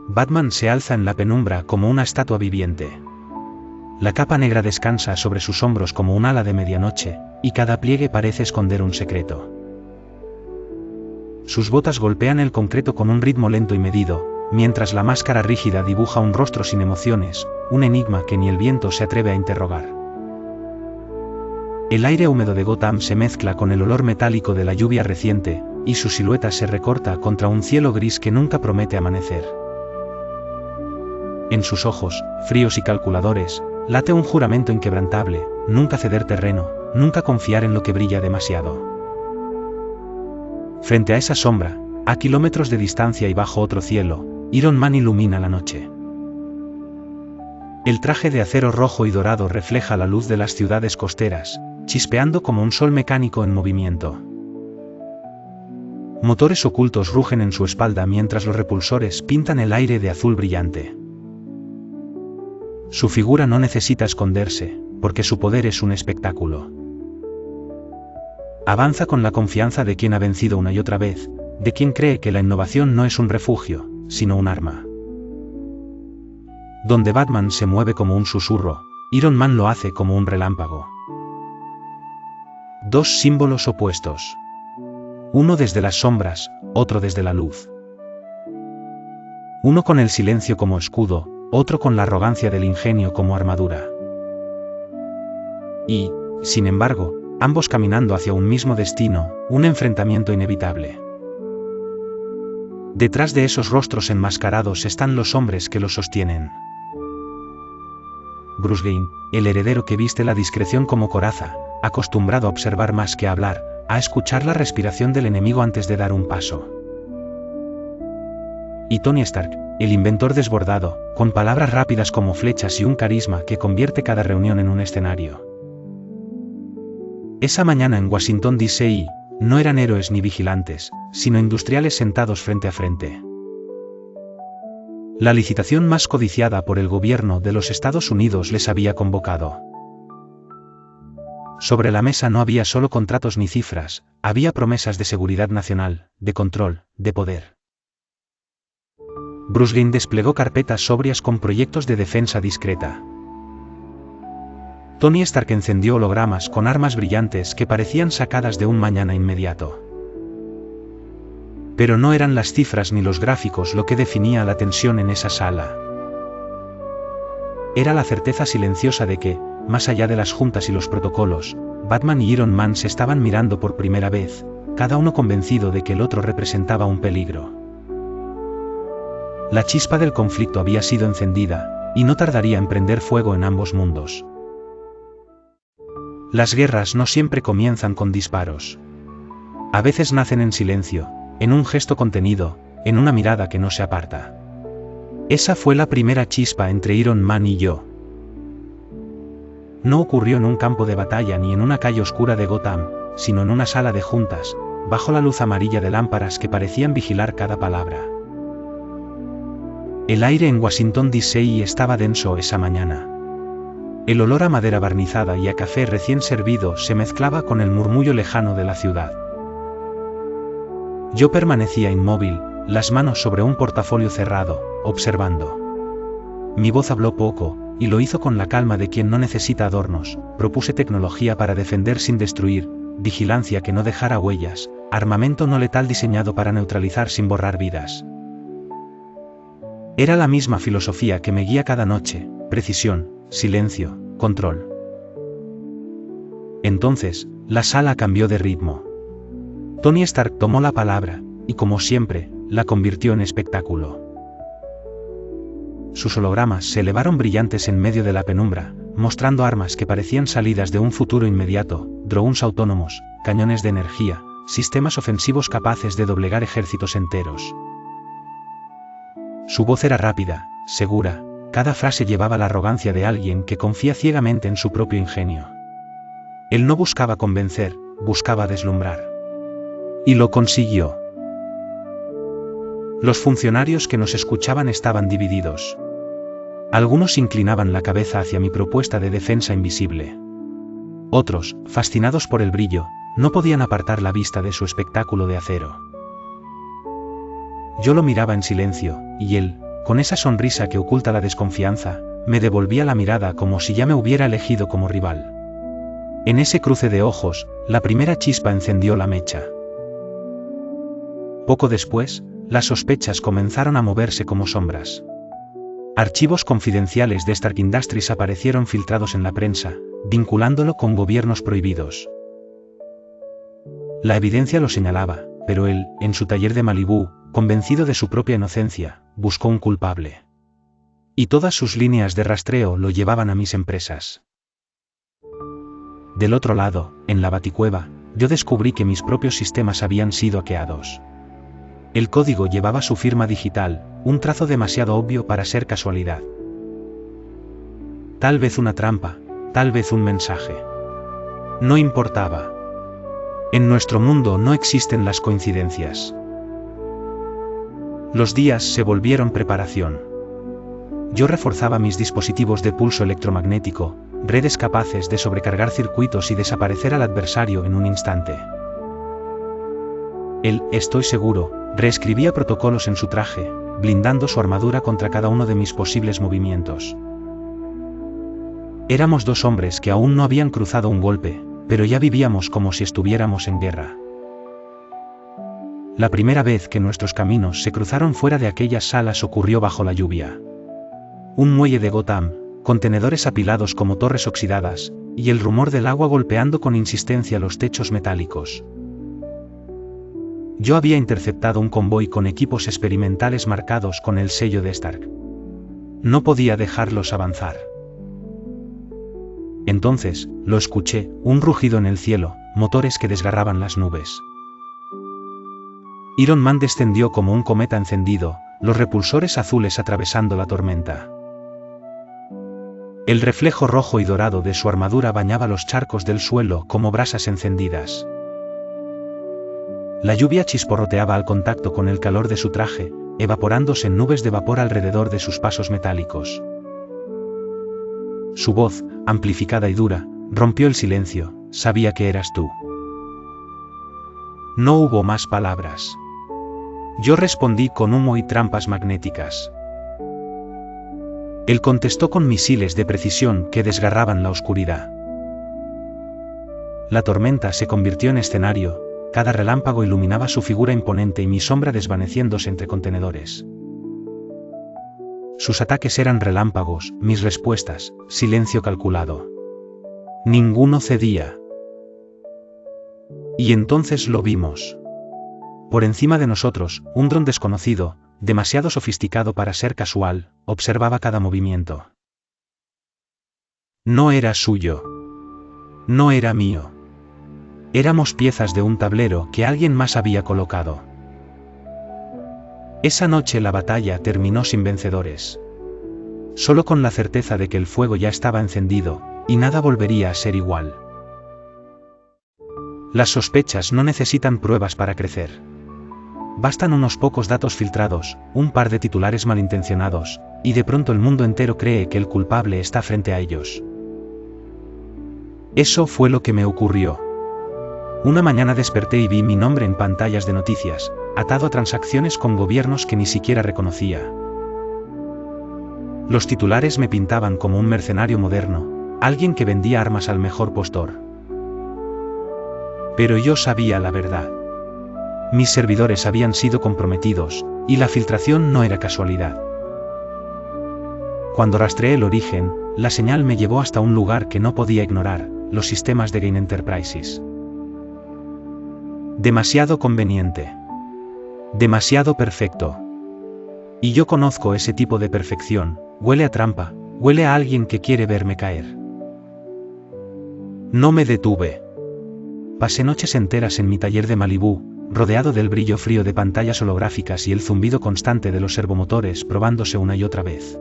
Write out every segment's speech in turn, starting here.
Batman se alza en la penumbra como una estatua viviente. La capa negra descansa sobre sus hombros como un ala de medianoche, y cada pliegue parece esconder un secreto. Sus botas golpean el concreto con un ritmo lento y medido, mientras la máscara rígida dibuja un rostro sin emociones, un enigma que ni el viento se atreve a interrogar. El aire húmedo de Gotham se mezcla con el olor metálico de la lluvia reciente, y su silueta se recorta contra un cielo gris que nunca promete amanecer. En sus ojos, fríos y calculadores, late un juramento inquebrantable: nunca ceder terreno, nunca confiar en lo que brilla demasiado. Frente a esa sombra, a kilómetros de distancia y bajo otro cielo, Iron Man ilumina la noche. El traje de acero rojo y dorado refleja la luz de las ciudades costeras, chispeando como un sol mecánico en movimiento. Motores ocultos rugen en su espalda mientras los repulsores pintan el aire de azul brillante. Su figura no necesita esconderse, porque su poder es un espectáculo. Avanza con la confianza de quien ha vencido una y otra vez, de quien cree que la innovación no es un refugio, sino un arma. Donde Batman se mueve como un susurro, Iron Man lo hace como un relámpago. Dos símbolos opuestos. Uno desde las sombras, otro desde la luz. Uno con el silencio como escudo, otro con la arrogancia del ingenio como armadura. Y, sin embargo, ambos caminando hacia un mismo destino, un enfrentamiento inevitable. Detrás de esos rostros enmascarados están los hombres que los sostienen. Bruce Wayne, el heredero que viste la discreción como coraza, acostumbrado a observar más que a hablar, a escuchar la respiración del enemigo antes de dar un paso. Y Tony Stark, el inventor desbordado, con palabras rápidas como flechas y un carisma que convierte cada reunión en un escenario. Esa mañana en Washington D.C., no eran héroes ni vigilantes, sino industriales sentados frente a frente. La licitación más codiciada por el gobierno de los Estados Unidos les había convocado. Sobre la mesa no había solo contratos ni cifras, había promesas de seguridad nacional, de control, de poder. Bruce Wayne desplegó carpetas sobrias con proyectos de defensa discreta. Tony Stark encendió hologramas con armas brillantes que parecían sacadas de un mañana inmediato. Pero no eran las cifras ni los gráficos lo que definía la tensión en esa sala. Era la certeza silenciosa de que, más allá de las juntas y los protocolos, Batman y Iron Man se estaban mirando por primera vez, cada uno convencido de que el otro representaba un peligro. La chispa del conflicto había sido encendida, y no tardaría en prender fuego en ambos mundos. Las guerras no siempre comienzan con disparos. A veces nacen en silencio, en un gesto contenido, en una mirada que no se aparta. Esa fue la primera chispa entre Iron Man y yo. No ocurrió en un campo de batalla ni en una calle oscura de Gotham, sino en una sala de juntas, bajo la luz amarilla de lámparas que parecían vigilar cada palabra. El aire en Washington D.C. estaba denso esa mañana. El olor a madera barnizada y a café recién servido se mezclaba con el murmullo lejano de la ciudad. Yo permanecía inmóvil, las manos sobre un portafolio cerrado, observando. Mi voz habló poco, y lo hizo con la calma de quien no necesita adornos. Propuse tecnología para defender sin destruir, vigilancia que no dejara huellas, armamento no letal diseñado para neutralizar sin borrar vidas. Era la misma filosofía que me guía cada noche: precisión, silencio, control. Entonces, la sala cambió de ritmo. Tony Stark tomó la palabra, y como siempre, la convirtió en espectáculo. Sus hologramas se elevaron brillantes en medio de la penumbra, mostrando armas que parecían salidas de un futuro inmediato: drones autónomos, cañones de energía, sistemas ofensivos capaces de doblegar ejércitos enteros. Su voz era rápida, segura, cada frase llevaba la arrogancia de alguien que confía ciegamente en su propio ingenio. Él no buscaba convencer, buscaba deslumbrar. Y lo consiguió. Los funcionarios que nos escuchaban estaban divididos. Algunos inclinaban la cabeza hacia mi propuesta de defensa invisible. Otros, fascinados por el brillo, no podían apartar la vista de su espectáculo de acero. Yo lo miraba en silencio, y él, con esa sonrisa que oculta la desconfianza, me devolvía la mirada como si ya me hubiera elegido como rival. En ese cruce de ojos, la primera chispa encendió la mecha. Poco después, las sospechas comenzaron a moverse como sombras. Archivos confidenciales de Stark Industries aparecieron filtrados en la prensa, vinculándolo con gobiernos prohibidos. La evidencia lo señalaba, pero él, en su taller de Malibú, convencido de su propia inocencia, buscó un culpable. Y todas sus líneas de rastreo lo llevaban a mis empresas. Del otro lado, en la Baticueva, yo descubrí que mis propios sistemas habían sido hackeados. El código llevaba su firma digital, un trazo demasiado obvio para ser casualidad. Tal vez una trampa, tal vez un mensaje. No importaba. En nuestro mundo no existen las coincidencias. Los días se volvieron preparación. Yo reforzaba mis dispositivos de pulso electromagnético, redes capaces de sobrecargar circuitos y desaparecer al adversario en un instante. Él, estoy seguro, reescribía protocolos en su traje, blindando su armadura contra cada uno de mis posibles movimientos. Éramos dos hombres que aún no habían cruzado un golpe, pero ya vivíamos como si estuviéramos en guerra. La primera vez que nuestros caminos se cruzaron fuera de aquellas salas ocurrió bajo la lluvia. Un muelle de Gotham, contenedores apilados como torres oxidadas, y el rumor del agua golpeando con insistencia los techos metálicos. Yo había interceptado un convoy con equipos experimentales marcados con el sello de Stark. No podía dejarlos avanzar. Entonces, lo escuché, un rugido en el cielo, motores que desgarraban las nubes. Iron Man descendió como un cometa encendido, los repulsores azules atravesando la tormenta. El reflejo rojo y dorado de su armadura bañaba los charcos del suelo como brasas encendidas. La lluvia chisporroteaba al contacto con el calor de su traje, evaporándose en nubes de vapor alrededor de sus pasos metálicos. Su voz, amplificada y dura, rompió el silencio. Sabía que eras tú. No hubo más palabras. Yo respondí con humo y trampas magnéticas. Él contestó con misiles de precisión que desgarraban la oscuridad. La tormenta se convirtió en escenario, cada relámpago iluminaba su figura imponente y mi sombra desvaneciéndose entre contenedores. Sus ataques eran relámpagos, mis respuestas, silencio calculado. Ninguno cedía. Y entonces lo vimos. Por encima de nosotros, un dron desconocido, demasiado sofisticado para ser casual, observaba cada movimiento. No era suyo. No era mío. Éramos piezas de un tablero que alguien más había colocado. Esa noche la batalla terminó sin vencedores. Solo con la certeza de que el fuego ya estaba encendido, y nada volvería a ser igual. Las sospechas no necesitan pruebas para crecer. Bastan unos pocos datos filtrados, un par de titulares malintencionados, y de pronto el mundo entero cree que el culpable está frente a ellos. Eso fue lo que me ocurrió. Una mañana desperté y vi mi nombre en pantallas de noticias, atado a transacciones con gobiernos que ni siquiera reconocía. Los titulares me pintaban como un mercenario moderno, alguien que vendía armas al mejor postor. Pero yo sabía la verdad. Mis servidores habían sido comprometidos, y la filtración no era casualidad. Cuando rastreé el origen, la señal me llevó hasta un lugar que no podía ignorar, los sistemas de Gain Enterprises. Demasiado conveniente. Demasiado perfecto. Y yo conozco ese tipo de perfección, huele a trampa, huele a alguien que quiere verme caer. No me detuve. Pasé noches enteras en mi taller de Malibú, rodeado del brillo frío de pantallas holográficas y el zumbido constante de los servomotores probándose una y otra vez.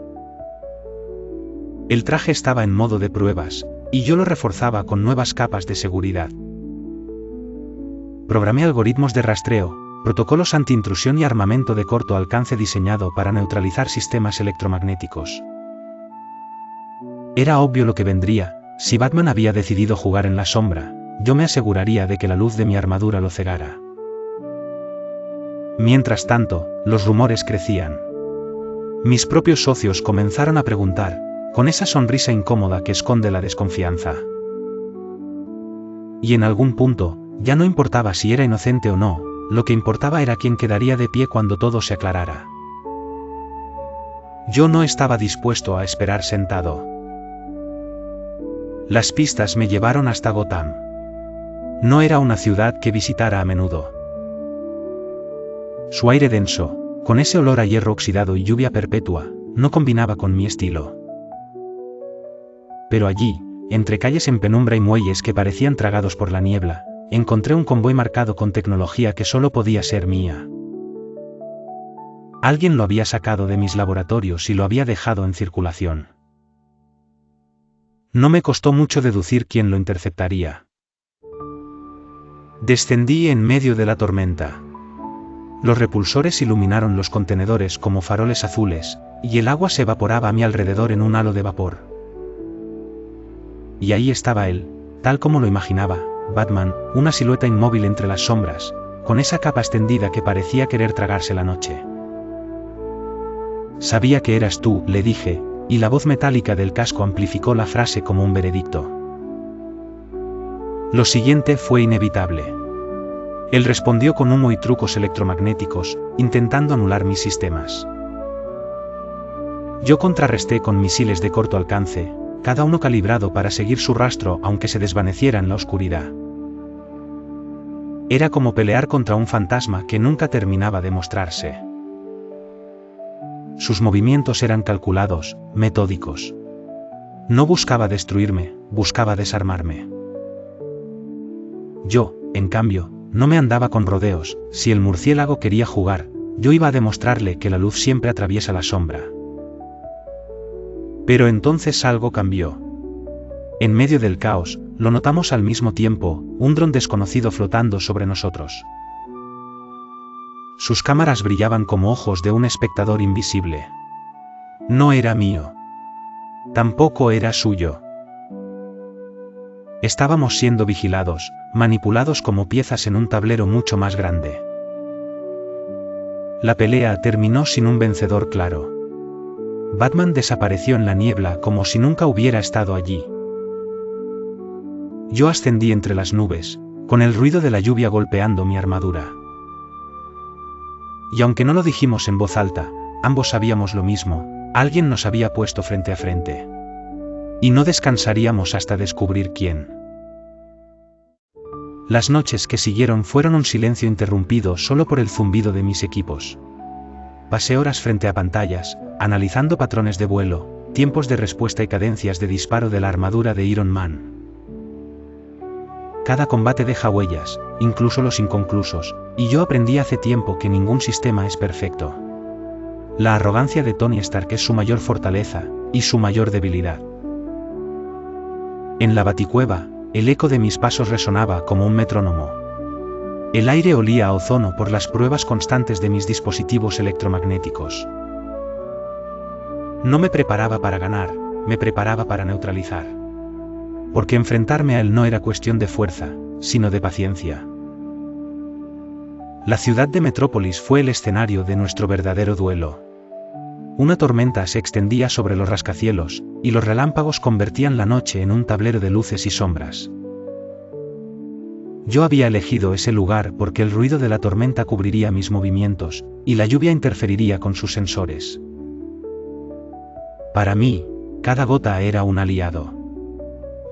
El traje estaba en modo de pruebas, y yo lo reforzaba con nuevas capas de seguridad. Programé algoritmos de rastreo, protocolos anti-intrusión y armamento de corto alcance diseñado para neutralizar sistemas electromagnéticos. Era obvio lo que vendría. Si Batman había decidido jugar en la sombra, yo me aseguraría de que la luz de mi armadura lo cegara. Mientras tanto, los rumores crecían. Mis propios socios comenzaron a preguntar, con esa sonrisa incómoda que esconde la desconfianza. Y en algún punto, ya no importaba si era inocente o no, lo que importaba era quién quedaría de pie cuando todo se aclarara. Yo no estaba dispuesto a esperar sentado. Las pistas me llevaron hasta Gotham. No era una ciudad que visitara a menudo. Su aire denso, con ese olor a hierro oxidado y lluvia perpetua, no combinaba con mi estilo. Pero allí, entre calles en penumbra y muelles que parecían tragados por la niebla, encontré un convoy marcado con tecnología que solo podía ser mía. Alguien lo había sacado de mis laboratorios y lo había dejado en circulación. No me costó mucho deducir quién lo interceptaría. Descendí en medio de la tormenta. Los repulsores iluminaron los contenedores como faroles azules, y el agua se evaporaba a mi alrededor en un halo de vapor. Y ahí estaba él, tal como lo imaginaba, Batman, una silueta inmóvil entre las sombras, con esa capa extendida que parecía querer tragarse la noche. Sabía que eras tú, le dije, y la voz metálica del casco amplificó la frase como un veredicto. Lo siguiente fue inevitable. Él respondió con humo y trucos electromagnéticos, intentando anular mis sistemas. Yo contrarresté con misiles de corto alcance, cada uno calibrado para seguir su rastro aunque se desvaneciera en la oscuridad. Era como pelear contra un fantasma que nunca terminaba de mostrarse. Sus movimientos eran calculados, metódicos. No buscaba destruirme, buscaba desarmarme. Yo, en cambio, no me andaba con rodeos. Si el murciélago quería jugar, yo iba a demostrarle que la luz siempre atraviesa la sombra. Pero entonces algo cambió. En medio del caos, lo notamos al mismo tiempo, un dron desconocido flotando sobre nosotros. Sus cámaras brillaban como ojos de un espectador invisible. No era mío. Tampoco era suyo. Estábamos siendo vigilados, manipulados como piezas en un tablero mucho más grande. La pelea terminó sin un vencedor claro. Batman desapareció en la niebla como si nunca hubiera estado allí. Yo ascendí entre las nubes, con el ruido de la lluvia golpeando mi armadura. Y aunque no lo dijimos en voz alta, ambos sabíamos lo mismo, alguien nos había puesto frente a frente. Y no descansaríamos hasta descubrir quién. Las noches que siguieron fueron un silencio interrumpido solo por el zumbido de mis equipos. Pasé horas frente a pantallas, analizando patrones de vuelo, tiempos de respuesta y cadencias de disparo de la armadura de Iron Man. Cada combate deja huellas, incluso los inconclusos, y yo aprendí hace tiempo que ningún sistema es perfecto. La arrogancia de Tony Stark es su mayor fortaleza, y su mayor debilidad. En la baticueva, el eco de mis pasos resonaba como un metrónomo. El aire olía a ozono por las pruebas constantes de mis dispositivos electromagnéticos. No me preparaba para ganar, me preparaba para neutralizar. Porque enfrentarme a él no era cuestión de fuerza, sino de paciencia. La ciudad de Metrópolis fue el escenario de nuestro verdadero duelo. Una tormenta se extendía sobre los rascacielos, y los relámpagos convertían la noche en un tablero de luces y sombras. Yo había elegido ese lugar porque el ruido de la tormenta cubriría mis movimientos, y la lluvia interferiría con sus sensores. Para mí, cada gota era un aliado.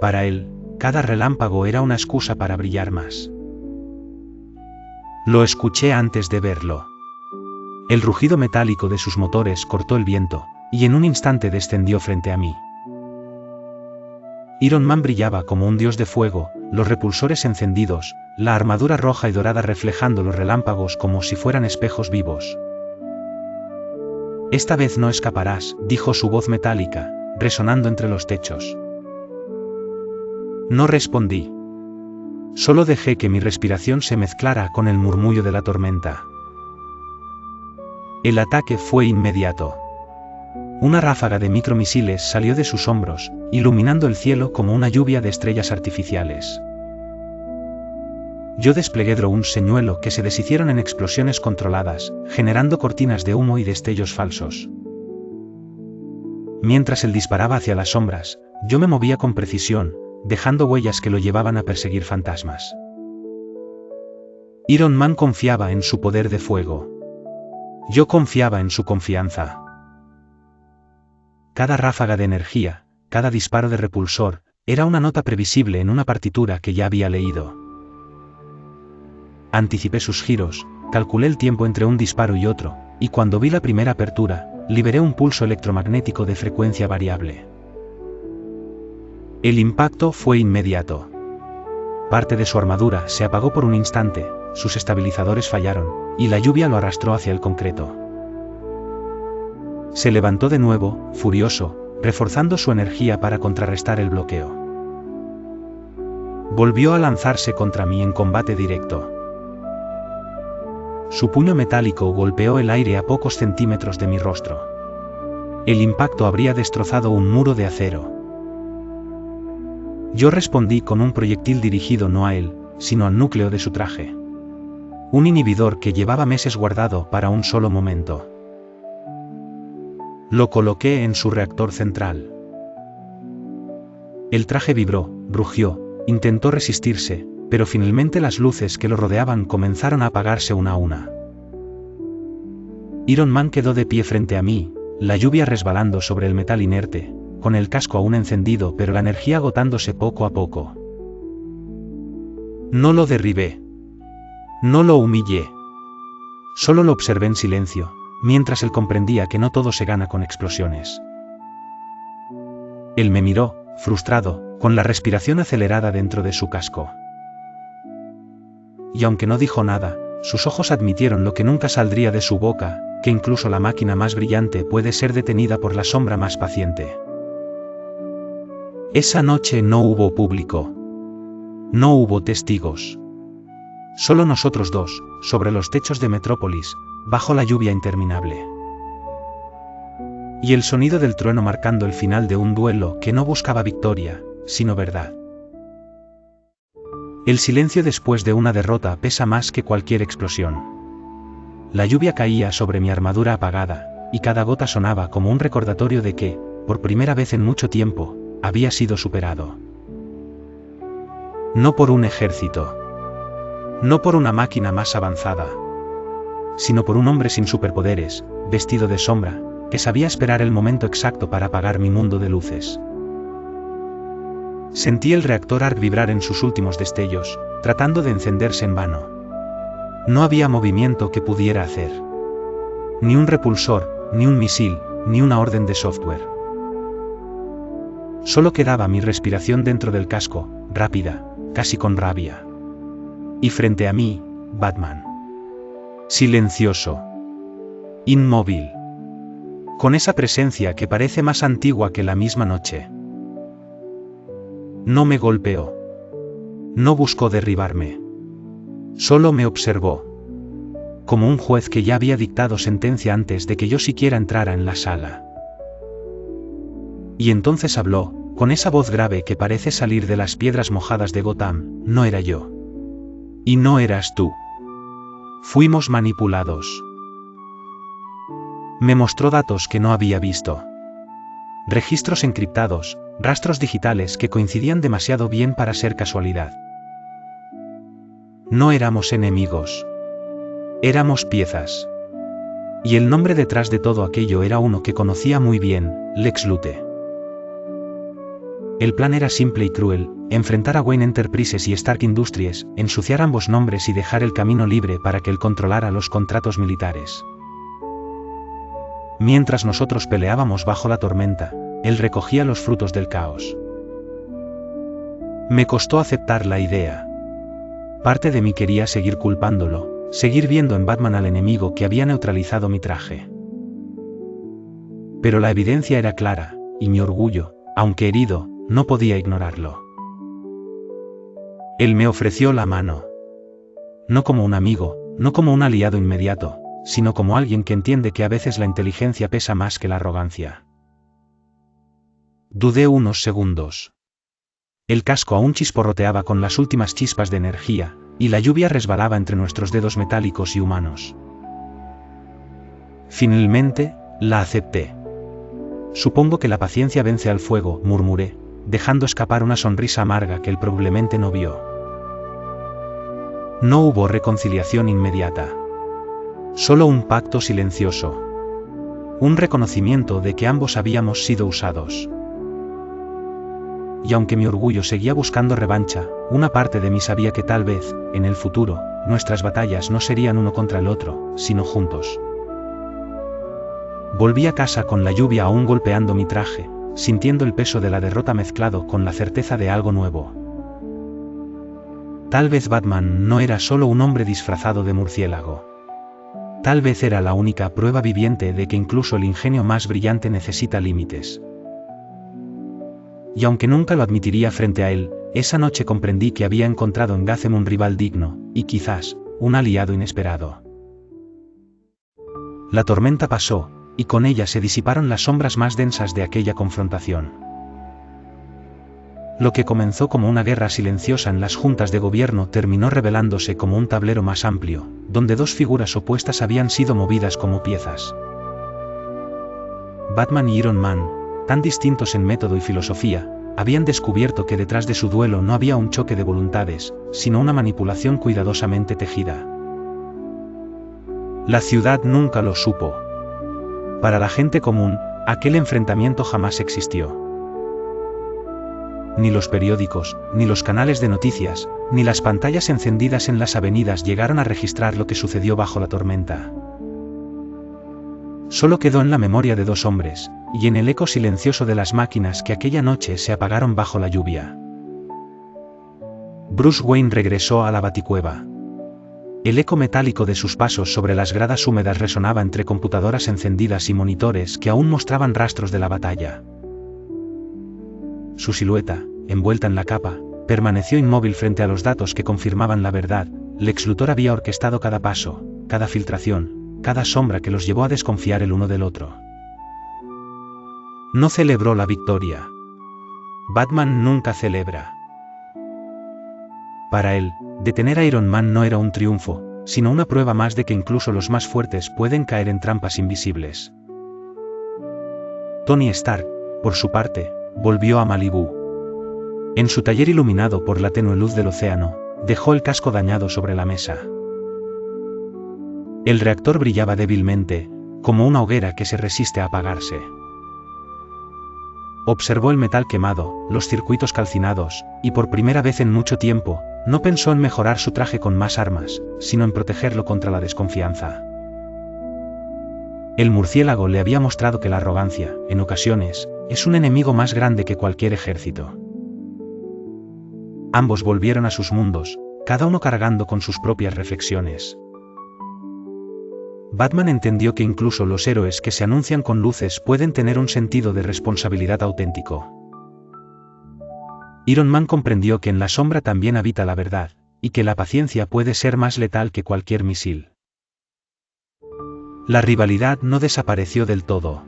Para él, cada relámpago era una excusa para brillar más. Lo escuché antes de verlo. El rugido metálico de sus motores cortó el viento, y en un instante descendió frente a mí. Iron Man brillaba como un dios de fuego, los repulsores encendidos, la armadura roja y dorada reflejando los relámpagos como si fueran espejos vivos. Esta vez no escaparás, dijo su voz metálica, resonando entre los techos. No respondí. Solo dejé que mi respiración se mezclara con el murmullo de la tormenta. El ataque fue inmediato. Una ráfaga de micromisiles salió de sus hombros, iluminando el cielo como una lluvia de estrellas artificiales. Yo desplegué un señuelo que se deshicieron en explosiones controladas, generando cortinas de humo y destellos falsos. Mientras él disparaba hacia las sombras, yo me movía con precisión, dejando huellas que lo llevaban a perseguir fantasmas. Iron Man confiaba en su poder de fuego. Yo confiaba en su confianza. Cada ráfaga de energía, cada disparo de repulsor, era una nota previsible en una partitura que ya había leído. Anticipé sus giros, calculé el tiempo entre un disparo y otro, y cuando vi la primera apertura, liberé un pulso electromagnético de frecuencia variable. El impacto fue inmediato. Parte de su armadura se apagó por un instante, sus estabilizadores fallaron, y la lluvia lo arrastró hacia el concreto. Se levantó de nuevo, furioso, reforzando su energía para contrarrestar el bloqueo. Volvió a lanzarse contra mí en combate directo. Su puño metálico golpeó el aire a pocos centímetros de mi rostro. El impacto habría destrozado un muro de acero. Yo respondí con un proyectil dirigido no a él, sino al núcleo de su traje. Un inhibidor que llevaba meses guardado para un solo momento. Lo coloqué en su reactor central. El traje vibró, rugió, intentó resistirse, pero finalmente las luces que lo rodeaban comenzaron a apagarse una a una. Iron Man quedó de pie frente a mí, la lluvia resbalando sobre el metal inerte, con el casco aún encendido pero la energía agotándose poco a poco. No lo derribé. No lo humillé. Solo lo observé en silencio, mientras él comprendía que no todo se gana con explosiones. Él me miró, frustrado, con la respiración acelerada dentro de su casco. Y aunque no dijo nada, sus ojos admitieron lo que nunca saldría de su boca, que incluso la máquina más brillante puede ser detenida por la sombra más paciente. Esa noche no hubo público. No hubo testigos. Solo nosotros dos, sobre los techos de Metrópolis, bajo la lluvia interminable. Y el sonido del trueno marcando el final de un duelo que no buscaba victoria, sino verdad. El silencio después de una derrota pesa más que cualquier explosión. La lluvia caía sobre mi armadura apagada, y cada gota sonaba como un recordatorio de que, por primera vez en mucho tiempo, había sido superado. No por un ejército. No por una máquina más avanzada. Sino por un hombre sin superpoderes, vestido de sombra, que sabía esperar el momento exacto para apagar mi mundo de luces. Sentí el reactor ARC vibrar en sus últimos destellos, tratando de encenderse en vano. No había movimiento que pudiera hacer. Ni un repulsor, ni un misil, ni una orden de software. Solo quedaba mi respiración dentro del casco, rápida, casi con rabia. Y frente a mí, Batman. Silencioso. Inmóvil. Con esa presencia que parece más antigua que la misma noche. No me golpeó. No buscó derribarme. Solo me observó. Como un juez que ya había dictado sentencia antes de que yo siquiera entrara en la sala. Y entonces habló, con esa voz grave que parece salir de las piedras mojadas de Gotham. No era yo. Y no eras tú. Fuimos manipulados. Me mostró datos que no había visto. Registros encriptados, rastros digitales que coincidían demasiado bien para ser casualidad. No éramos enemigos. Éramos piezas. Y el nombre detrás de todo aquello era uno que conocía muy bien, Lex Luthor. El plan era simple y cruel, enfrentar a Wayne Enterprises y Stark Industries, ensuciar ambos nombres y dejar el camino libre para que él controlara los contratos militares. Mientras nosotros peleábamos bajo la tormenta, él recogía los frutos del caos. Me costó aceptar la idea. Parte de mí quería seguir culpándolo, seguir viendo en Batman al enemigo que había neutralizado mi traje. Pero la evidencia era clara, y mi orgullo, aunque herido, no podía ignorarlo. Él me ofreció la mano. No como un amigo, no como un aliado inmediato, sino como alguien que entiende que a veces la inteligencia pesa más que la arrogancia. Dudé unos segundos. El casco aún chisporroteaba con las últimas chispas de energía, y la lluvia resbalaba entre nuestros dedos metálicos y humanos. Finalmente, la acepté. Supongo que la paciencia vence al fuego, murmuré, dejando escapar una sonrisa amarga que él probablemente no vio. No hubo reconciliación inmediata. Solo un pacto silencioso. Un reconocimiento de que ambos habíamos sido usados. Y aunque mi orgullo seguía buscando revancha, una parte de mí sabía que tal vez, en el futuro, nuestras batallas no serían uno contra el otro, sino juntos. Volví a casa con la lluvia aún golpeando mi traje, sintiendo el peso de la derrota mezclado con la certeza de algo nuevo. Tal vez Batman no era solo un hombre disfrazado de murciélago. Tal vez era la única prueba viviente de que incluso el ingenio más brillante necesita límites. Y aunque nunca lo admitiría frente a él, esa noche comprendí que había encontrado en Gotham un rival digno, y quizás, un aliado inesperado. La tormenta pasó, y con ella se disiparon las sombras más densas de aquella confrontación. Lo que comenzó como una guerra silenciosa en las juntas de gobierno terminó revelándose como un tablero más amplio, donde dos figuras opuestas habían sido movidas como piezas. Batman y Iron Man, tan distintos en método y filosofía, habían descubierto que detrás de su duelo no había un choque de voluntades, sino una manipulación cuidadosamente tejida. La ciudad nunca lo supo. Para la gente común, aquel enfrentamiento jamás existió. Ni los periódicos, ni los canales de noticias, ni las pantallas encendidas en las avenidas llegaron a registrar lo que sucedió bajo la tormenta. Solo quedó en la memoria de dos hombres, y en el eco silencioso de las máquinas que aquella noche se apagaron bajo la lluvia. Bruce Wayne regresó a la Baticueva. El eco metálico de sus pasos sobre las gradas húmedas resonaba entre computadoras encendidas y monitores que aún mostraban rastros de la batalla. Su silueta, envuelta en la capa, permaneció inmóvil frente a los datos que confirmaban la verdad. Lex Luthor había orquestado cada paso, cada filtración, cada sombra que los llevó a desconfiar el uno del otro. No celebró la victoria. Batman nunca celebra. Para él, detener a Iron Man no era un triunfo, sino una prueba más de que incluso los más fuertes pueden caer en trampas invisibles. Tony Stark, por su parte, volvió a Malibú. En su taller iluminado por la tenue luz del océano, dejó el casco dañado sobre la mesa. El reactor brillaba débilmente, como una hoguera que se resiste a apagarse. Observó el metal quemado, los circuitos calcinados, y por primera vez en mucho tiempo, no pensó en mejorar su traje con más armas, sino en protegerlo contra la desconfianza. El murciélago le había mostrado que la arrogancia, en ocasiones, es un enemigo más grande que cualquier ejército. Ambos volvieron a sus mundos, cada uno cargando con sus propias reflexiones. Batman entendió que incluso los héroes que se anuncian con luces pueden tener un sentido de responsabilidad auténtico. Iron Man comprendió que en la sombra también habita la verdad, y que la paciencia puede ser más letal que cualquier misil. La rivalidad no desapareció del todo.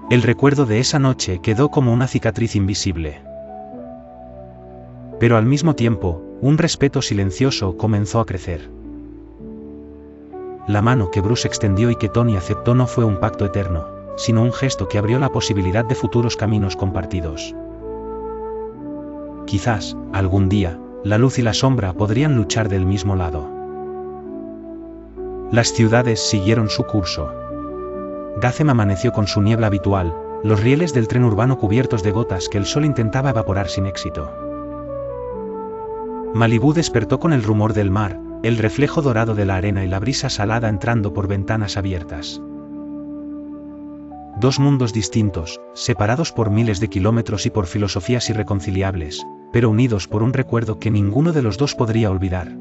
El recuerdo de esa noche quedó como una cicatriz invisible. Pero al mismo tiempo, un respeto silencioso comenzó a crecer. La mano que Bruce extendió y que Tony aceptó no fue un pacto eterno, sino un gesto que abrió la posibilidad de futuros caminos compartidos. Quizás, algún día, la luz y la sombra podrían luchar del mismo lado. Las ciudades siguieron su curso. Gotham amaneció con su niebla habitual, los rieles del tren urbano cubiertos de gotas que el sol intentaba evaporar sin éxito. Malibú despertó con el rumor del mar, el reflejo dorado de la arena y la brisa salada entrando por ventanas abiertas. Dos mundos distintos, separados por miles de kilómetros y por filosofías irreconciliables, pero unidos por un recuerdo que ninguno de los dos podría olvidar.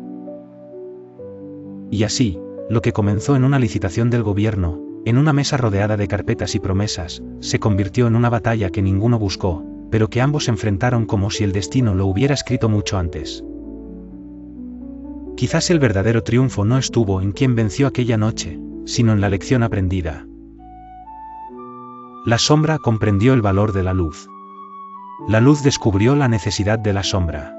Y así, lo que comenzó en una licitación del gobierno, en una mesa rodeada de carpetas y promesas, se convirtió en una batalla que ninguno buscó, pero que ambos enfrentaron como si el destino lo hubiera escrito mucho antes. Quizás el verdadero triunfo no estuvo en quien venció aquella noche, sino en la lección aprendida. La sombra comprendió el valor de la luz. La luz descubrió la necesidad de la sombra.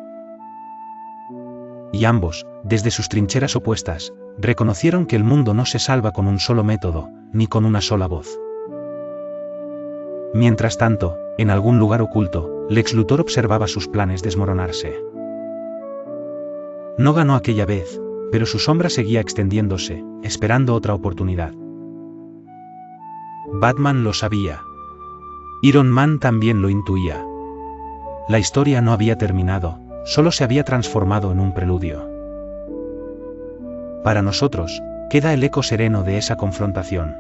Y ambos, desde sus trincheras opuestas, reconocieron que el mundo no se salva con un solo método, ni con una sola voz. Mientras tanto, en algún lugar oculto, Lex Luthor observaba sus planes desmoronarse. No ganó aquella vez, pero su sombra seguía extendiéndose, esperando otra oportunidad. Batman lo sabía. Iron Man también lo intuía. La historia no había terminado, solo se había transformado en un preludio. Para nosotros, queda el eco sereno de esa confrontación.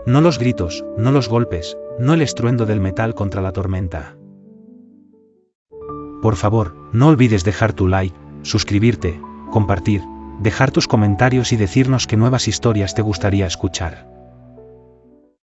No los gritos, no los golpes, no el estruendo del metal contra la tormenta. Por favor, no olvides dejar tu like, suscribirte, compartir, dejar tus comentarios y decirnos qué nuevas historias te gustaría escuchar.